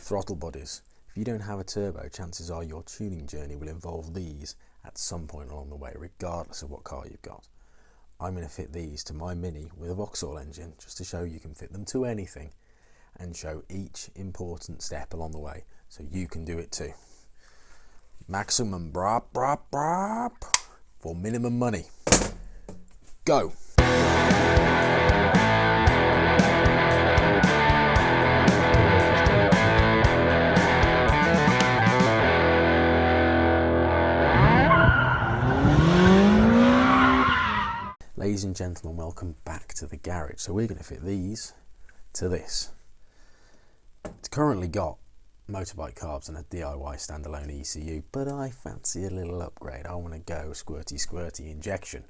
throttle bodies. If you don't have a turbo, chances are your tuning journey will involve these at some point along the way, regardless of what car you've got. I'm going to fit these to my Mini with a Vauxhall engine, just to show you can fit them to anything, and show each important step along the way, so you can do it too. Maximum BRARP BRARP BRARP for minimum money. Go! Ladies and gentlemen, welcome back to the garage. So we're going to fit these to this. It's currently got motorbike carbs and a DIY standalone ECU, but I fancy a little upgrade. I want to go squirty injection.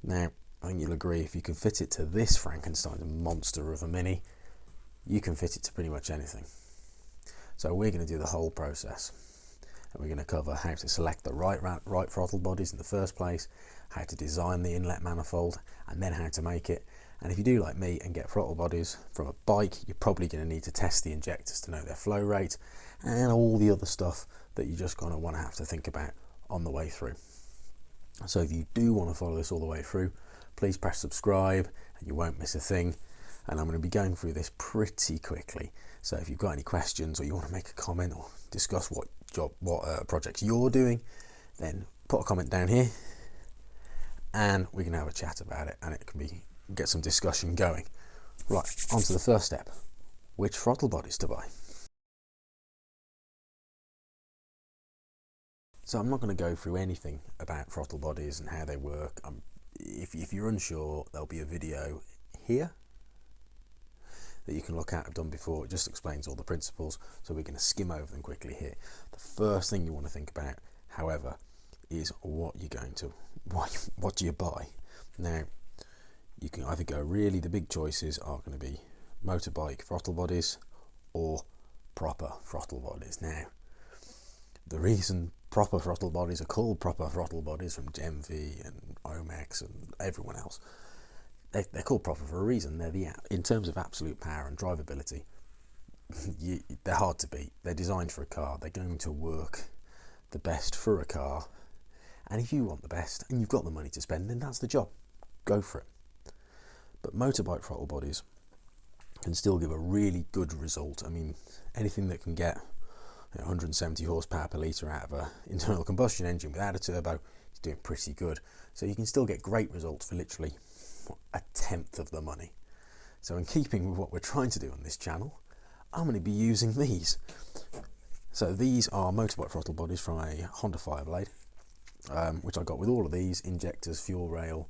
Now, I think you'll agree, if you can fit it to this Frankenstein monster of a Mini, you can fit it to pretty much anything. So we're going to do the whole process. And we're going to cover how to select the right throttle bodies in the first place, how to design the inlet manifold, and then how to make it. And if you do like me and get throttle bodies from a bike, you're probably going to need to test the injectors to know their flow rate and all the other stuff that you're just going to want to have to think about on the way through. So if you do want to follow this all the way through, please press subscribe and you won't miss a thing. And I'm going to be going through this pretty quickly. So if you've got any questions or you want to make a comment or discuss what projects you're doing, then put a comment down here and we can have a chat about it, and it can get some discussion going. Right, on to the first step. Which throttle bodies to buy? So I'm not going to go through anything about throttle bodies and how they work. If you're unsure, there'll be a video here that you can look at. I've done before. It just explains all the principles, so we're going to skim over them quickly here. The first thing you want to think about, however, is what do you buy? Now, you can either go, really the big choices are going to be motorbike throttle bodies or proper throttle bodies. Now, the reason proper throttle bodies are called proper throttle bodies from GMV and Omex and everyone else, they're called proper for a reason. They're in terms of absolute power and drivability, they're hard to beat. They're designed for a car. They're going to work the best for a car. And if you want the best and you've got the money to spend, then that's the job. Go for it. But motorbike throttle bodies can still give a really good result. I mean, anything that can get 170 horsepower per litre out of an internal combustion engine without a turbo is doing pretty good. So you can still get great results for literally a tenth of the money. So in keeping with what we're trying to do on this channel, I'm going to be using these. So these are motorbike throttle bodies from a Honda Fireblade, which I got with all of these: injectors, fuel rail,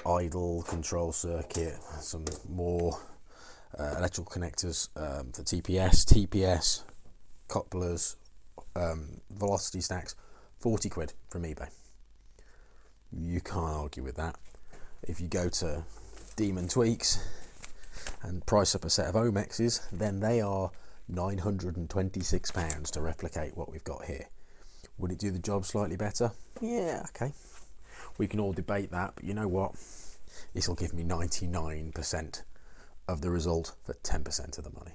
idle, control circuit, some more electrical connectors for TPS, couplers, velocity stacks. 40 quid from eBay. You can't argue with that. If you go to Demon Tweaks and price up a set of Omexes, then they are £926 to replicate what we've got here. Would it do the job slightly better? Yeah, okay. We can all debate that, but you know what? This will give me 99% of the result for 10% of the money.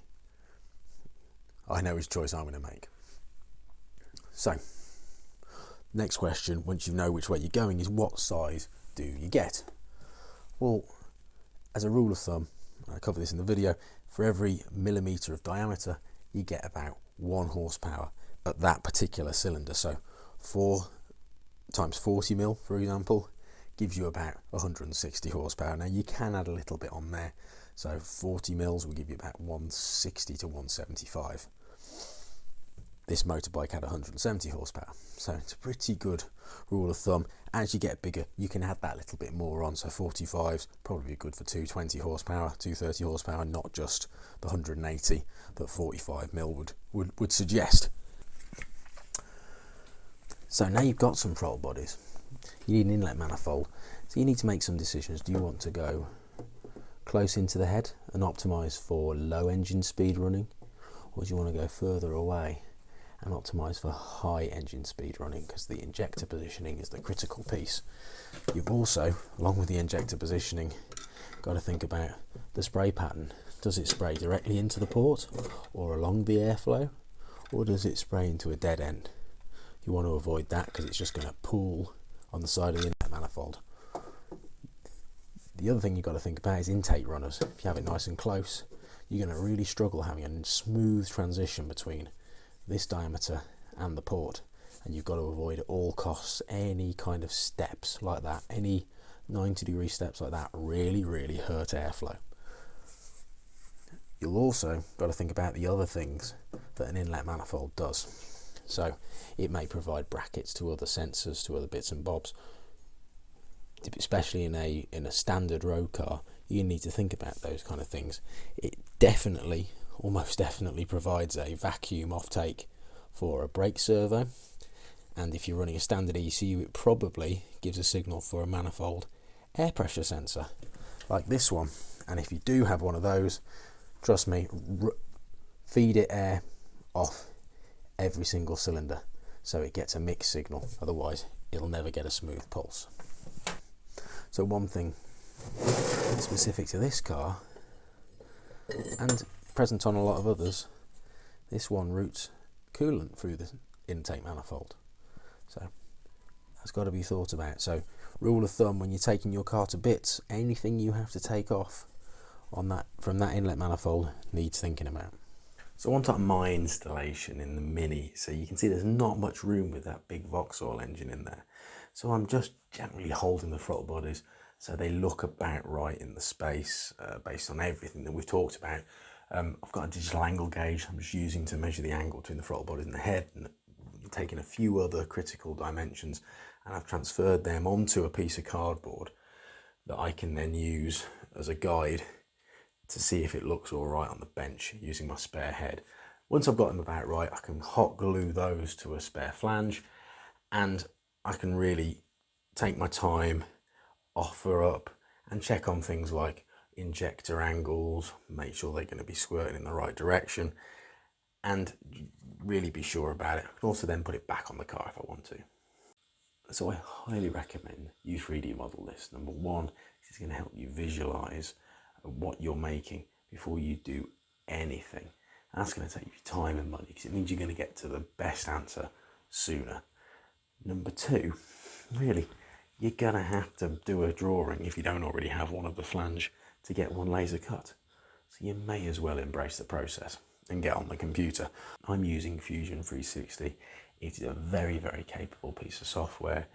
I know which choice I'm going to make. So, next question, once you know which way you're going, is what size do you get? Well, as a rule of thumb, I cover this in the video, for every millimetre of diameter, you get about 1 horsepower at that particular cylinder. So 4 times 40 mil, for example, gives you about 160 horsepower. Now you can add a little bit on there. So 40 mils will give you about 160 to 175. This motorbike had 170 horsepower. So it's a pretty good rule of thumb. As you get bigger, you can add that little bit more on. So 45's probably good for 220 horsepower, 230 horsepower, not just the 180 that 45 mil would suggest. So now you've got some throttle bodies. You need an inlet manifold. So you need to make some decisions. Do you want to go close into the head and optimize for low engine speed running? Or do you want to go further away and optimize for high engine speed running, because the injector positioning is the critical piece. You've also, along with the injector positioning, got to think about the spray pattern. Does it spray directly into the port or along the airflow, or does it spray into a dead end? You want to avoid that because it's just going to pool on the side of the inlet manifold. The other thing you've got to think about is intake runners. If you have it nice and close, you're going to really struggle having a smooth transition between this diameter and the port, and you've got to avoid at all costs any kind of steps like that. Any 90-degree steps like that really hurt airflow. You'll also got to think about the other things that an inlet manifold does. So it may provide brackets to other sensors, to other bits and bobs. Especially in a standard road car, you need to think about those kind of things. It definitely, almost definitely provides a vacuum offtake for a brake servo, and if you're running a standard ECU, it probably gives a signal for a manifold air pressure sensor like this one. And if you do have one of those, trust me, feed it air off every single cylinder so it gets a mixed signal, otherwise it'll never get a smooth pulse. So one thing specific to this car, and present on a lot of others, this one routes coolant through the intake manifold. So that's got to be thought about. So rule of thumb, when you're taking your car to bits, anything you have to take off on that from that inlet manifold needs thinking about. So on to my installation in the Mini. So you can see there's not much room with that big Vauxhall engine in there. So I'm just gently holding the throttle bodies so they look about right in the space, based on everything that we've talked about. I've got a digital angle gauge I'm just using to measure the angle between the throttle bodies and the head, and taking a few other critical dimensions, and I've transferred them onto a piece of cardboard that I can then use as a guide to see if it looks all right on the bench using my spare head. Once I've got them about right, I can hot glue those to a spare flange, and I can really take my time, offer up and check on things like injector angles, make sure they're going to be squirting in the right direction, and really be sure about it. I can also then put it back on the car if I want to. So I highly recommend you 3D model this. Number one, it's going to help you visualize what you're making before you do anything. And that's going to take you time and money, because it means you're going to get to the best answer sooner. Number two, really, you're going to have to do a drawing, if you don't already have one, of the flange to get one laser cut. So you may as well embrace the process and get on the computer. I'm using Fusion 360. It is a very capable piece of software,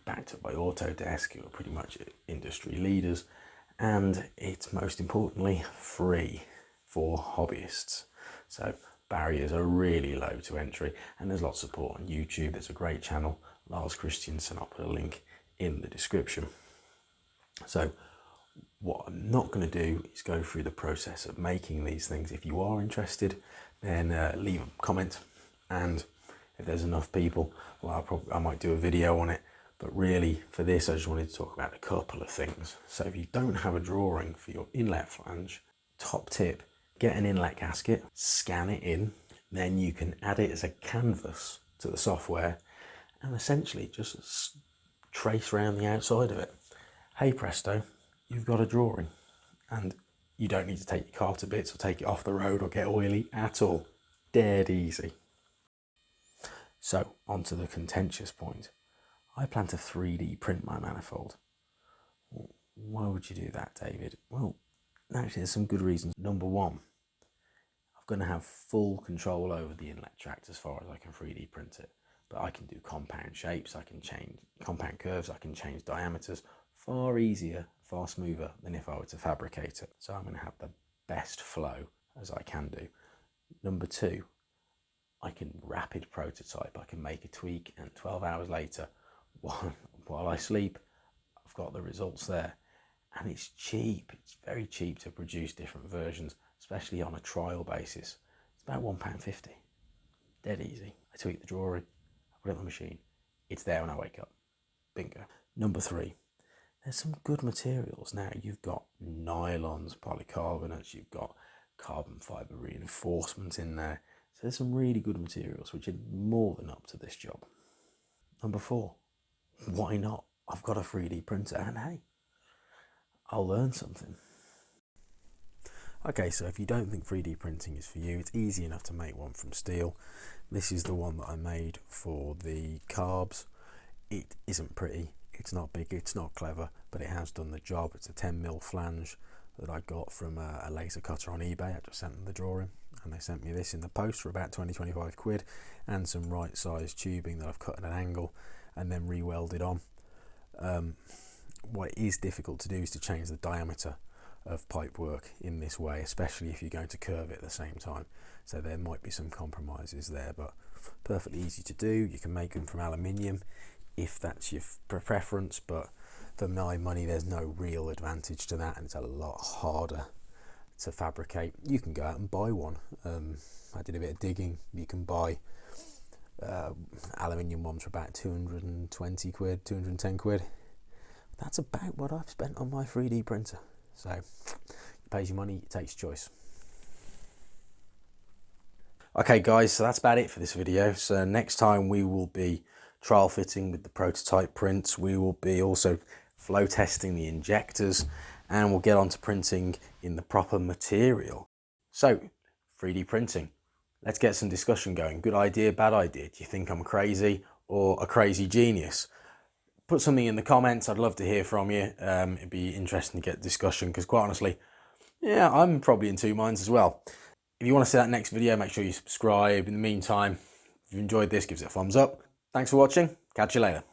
backed up by AUTODESK, who are pretty much industry leaders, and it's most importantly free for hobbyists. So barriers are really low to entry, and there's lots of support on YouTube. There's a great channel, Lars Christensen. I'll put a link in the description. So what I'm not going to do is go through the process of making these things. If you are interested, then leave a comment, and if there's enough people, well, I might do a video on it. But really, for this, I just wanted to talk about a couple of things. So if you don't have a drawing for your inlet flange, top tip, get an inlet gasket, scan it in, then you can add it as a canvas to the software and essentially just trace around the outside of it. Hey presto, you've got a drawing, and you don't need to take your car to bits or take it off the road or get oily at all. Dead easy. So on to the contentious point. I plan to 3D print my manifold. Why would you do that, David? Well, actually there's some good reasons. Number one, I'm going to have full control over the inlet tract as far as I can 3D print it. But I can do compound shapes, I can change compound curves, I can change diameters far easier, far smoother than if I were to fabricate it. So I'm going to have the best flow as I can do. Number two, I can rapid prototype. I can make a tweak, and 12 hours later, while I sleep, I've got the results there. And it's cheap. It's very cheap to produce different versions, especially on a trial basis. It's about £1.50. Dead easy. I tweak the drawing, I put it on the machine. It's there when I wake up. Bingo. Number three, there's some good materials now. You've got nylons, polycarbonates, you've got carbon fibre reinforcement in there. So there's some really good materials which are more than up to this job. Number four, why not? I've got a 3D printer, and hey, I'll learn something. Okay, so if you don't think 3D printing is for you, it's easy enough to make one from steel. This is the one that I made for the carbs. It isn't pretty, it's not big, it's not clever, but it has done the job. It's a 10mm flange that I got from a laser cutter on eBay. I just sent them the drawing and they sent me this in the post for about 20-25 quid, and some right size tubing that I've cut at an angle and then re-welded on. What is difficult to do is to change the diameter of pipe work in this way, especially if you're going to curve it at the same time. So there might be some compromises there, but perfectly easy to do. You can make them from aluminium if that's your preference, but for my money there's no real advantage to that, and it's a lot harder to fabricate. You can go out and buy one. I did a bit of digging. You can buy aluminium ones for about 220 quid, 210 quid. That's about what I've spent on my 3D printer. So it pays your money, it takes choice. Okay guys, so that's about it for this video. So next time we will be trial fitting with the prototype prints. We will be also flow testing the injectors, and we'll get on to printing in the proper material. So 3D printing, let's get some discussion going. Good idea, bad idea? Do you think I'm crazy or a crazy genius? Put something in the comments. I'd love to hear from you. It'd be interesting to get discussion, because quite honestly, yeah, I'm probably in two minds as well. If you want to see that next video, make sure you subscribe. In the meantime, if you enjoyed this, give it a thumbs up. Thanks for watching. Catch you later.